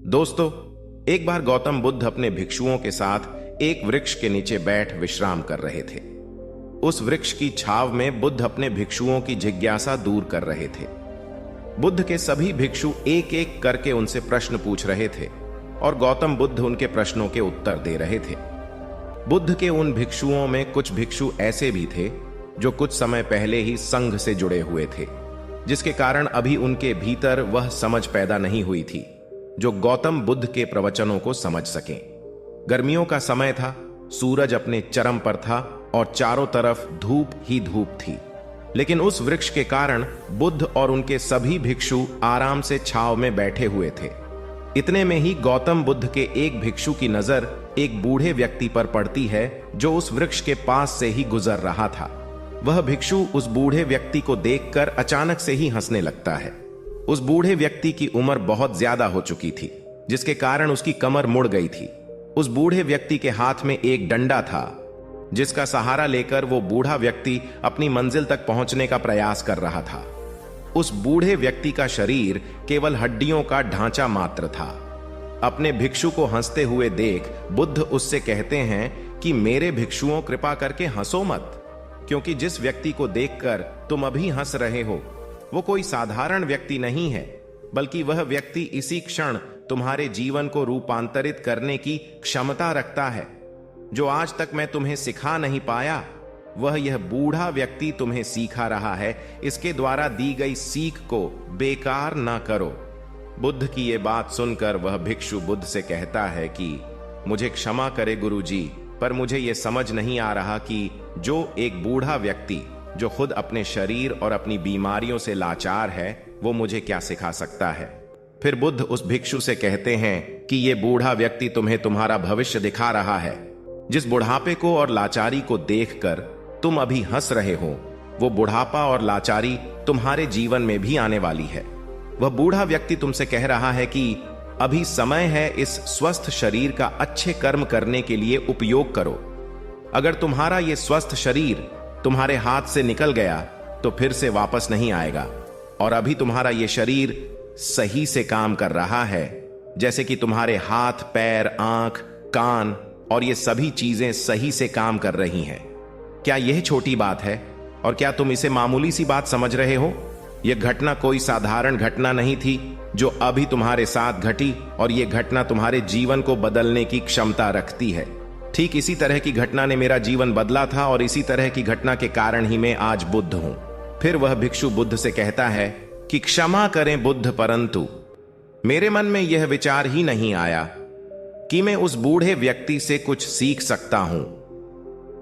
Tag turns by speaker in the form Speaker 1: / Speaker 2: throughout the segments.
Speaker 1: दोस्तों, एक बार गौतम बुद्ध अपने भिक्षुओं के साथ एक वृक्ष के नीचे बैठ विश्राम कर रहे थे। उस वृक्ष की छाव में बुद्ध अपने भिक्षुओं की जिज्ञासा दूर कर रहे थे। बुद्ध के सभी भिक्षु एक एक करके उनसे प्रश्न पूछ रहे थे और गौतम बुद्ध उनके प्रश्नों के उत्तर दे रहे थे। बुद्ध के उन भिक्षुओं में कुछ भिक्षु ऐसे भी थे जो कुछ समय पहले ही संघ से जुड़े हुए थे, जिसके कारण अभी उनके भीतर वह समझ पैदा नहीं हुई थी जो गौतम बुद्ध के प्रवचनों को समझ सकें। गर्मियों का समय था, सूरज अपने चरम पर था और चारों तरफ धूप ही धूप थी। लेकिन उस वृक्ष के कारण बुद्ध और उनके सभी भिक्षु आराम से छाव में बैठे हुए थे। इतने में ही गौतम बुद्ध के एक भिक्षु की नजर एक बूढ़े व्यक्ति पर पड़ती है जो उस वृक्ष के पास से ही गुजर रहा था। वह भिक्षु उस बूढ़े व्यक्ति को देखकर अचानक से ही हंसने लगता है। उस बूढ़े व्यक्ति की उम्र बहुत ज्यादा हो चुकी थी, जिसके कारण उसकी कमर मुड़ गई थी। उस बूढ़े व्यक्ति के हाथ में एक डंडा था, जिसका सहारा लेकर वो बूढ़ा व्यक्ति अपनी मंजिल तक पहुंचने का प्रयास कर रहा था। उस बूढ़े व्यक्ति का शरीर केवल हड्डियों का ढांचा मात्र था। अपने भिक्षु को हंसते हुए देख बुद्ध उससे कहते हैं कि मेरे भिक्षुओं, कृपा करके हंसो मत, क्योंकि जिस व्यक्ति को देखकर तुम अभी हंस रहे हो वो कोई साधारण व्यक्ति नहीं है, बल्कि वह व्यक्ति इसी क्षण तुम्हारे जीवन को रूपांतरित करने की क्षमता रखता है। जो आज तक मैं तुम्हें सिखा नहीं पाया, वह यह बूढ़ा व्यक्ति तुम्हें सिखा रहा है। इसके द्वारा दी गई सीख को बेकार ना करो। बुद्ध की ये बात सुनकर वह भिक्षु बुद्ध से कहता है कि मुझे क्षमा करे गुरुजी, पर मुझे यह समझ नहीं आ रहा कि जो एक बूढ़ा व्यक्ति जो खुद अपने शरीर और अपनी बीमारियों से लाचार है, वो मुझे क्या सिखा सकता है। फिर बुद्ध उस भिक्षु से कहते हैं कि ये बूढ़ा व्यक्ति तुम्हें तुम्हारा भविष्य दिखा रहा है। जिस बुढ़ापे को और लाचारी को देखकर तुम अभी हंस रहे हो, वो बुढ़ापा और लाचारी तुम्हारे जीवन में भी आने वाली है। वह बूढ़ा व्यक्ति तुमसे कह रहा है कि अभी समय है इस स्वस्थ शरीर का अच्छे कर्म करने के लिए उपयोग करो। अगर तुम्हारा ये स्वस्थ शरीर तुम्हारे हाथ से निकल गया तो फिर से वापस नहीं आएगा, और अभी तुम्हारा ये शरीर सही से काम कर रहा है, जैसे कि तुम्हारे हाथ, पैर, आंख, कान और ये सभी चीजें सही से काम कर रही हैं। क्या यह छोटी बात है? और क्या तुम इसे मामूली सी बात समझ रहे हो? यह घटना कोई साधारण घटना नहीं थी जो अभी तुम्हारे साथ घटी, और यह घटना तुम्हारे जीवन को बदलने की क्षमता रखती है। ठीक इसी तरह की घटना ने मेरा जीवन बदला था, और इसी तरह की घटना के कारण ही मैं आज बुद्ध हूं। फिर वह भिक्षु बुद्ध से कहता है कि क्षमा करें बुद्ध, परंतु मेरे मन में यह विचार ही नहीं आया कि मैं उस बूढ़े व्यक्ति से कुछ सीख सकता हूं।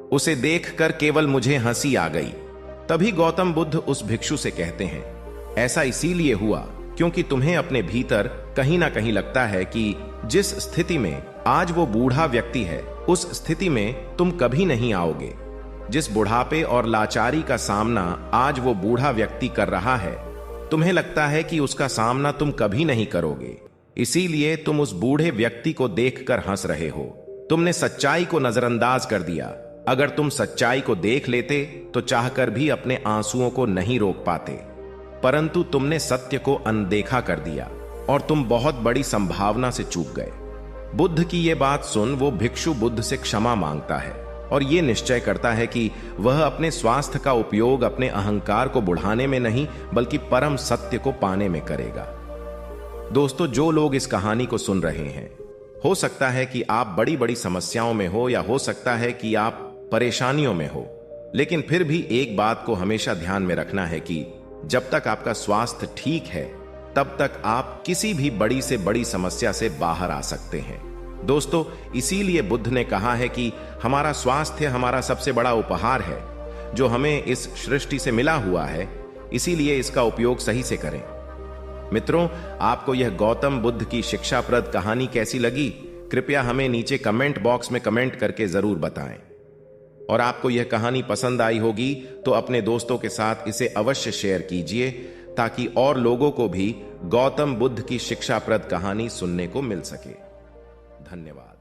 Speaker 1: उसे देखकर केवल मुझे हंसी आ गई। तभी गौतम बुद्ध उस भिक्षु से कहते हैं, ऐसा इसीलिए हुआ क्योंकि तुम्हें अपने भीतर कहीं ना कहीं लगता है कि जिस स्थिति में आज वो बूढ़ा व्यक्ति है, उस स्थिति में तुम कभी नहीं आओगे। जिस बुढ़ापे और लाचारी का सामना आज वो बूढ़ा व्यक्ति कर रहा है, तुम्हें लगता है कि उसका सामना तुम कभी नहीं करोगे। इसीलिए तुम उस बूढ़े व्यक्ति को देखकर हंस रहे हो। तुमने सच्चाई को नजरअंदाज कर दिया। अगर तुम सच्चाई को देख लेते तो चाहकर भी अपने आंसुओं को नहीं रोक पाते, परंतु तुमने सत्य को अनदेखा कर दिया और तुम बहुत बड़ी संभावना से चूक गए। बुद्ध की यह बात सुन वो भिक्षु बुद्ध से क्षमा मांगता है और यह निश्चय करता है कि वह अपने स्वास्थ्य का उपयोग अपने अहंकार को बढ़ाने में नहीं, बल्कि परम सत्य को पाने में करेगा। दोस्तों, जो लोग इस कहानी को सुन रहे हैं, हो सकता है कि आप बड़ी बड़ी समस्याओं में हो, या हो सकता है कि आप परेशानियों में हो, लेकिन फिर भी एक बात को हमेशा ध्यान में रखना है कि जब तक आपका स्वास्थ्य ठीक है, तब तक आप किसी भी बड़ी से बड़ी समस्या से बाहर आ सकते हैं। दोस्तों, इसीलिए बुद्ध ने कहा है कि हमारा स्वास्थ्य हमारा सबसे बड़ा उपहार है जो हमें इस सृष्टि से मिला हुआ है, इसीलिए इसका उपयोग सही से करें। मित्रों, आपको यह गौतम बुद्ध की शिक्षाप्रद कहानी कैसी लगी? कृपया हमें नीचे कमेंट बॉक्स में कमेंट करके जरूर बताएं। और आपको यह कहानी पसंद आई होगी तो अपने दोस्तों के साथ इसे अवश्य शेयर कीजिए, ताकि और लोगों को भी गौतम बुद्ध की शिक्षाप्रद कहानी सुनने को मिल सके। धन्यवाद।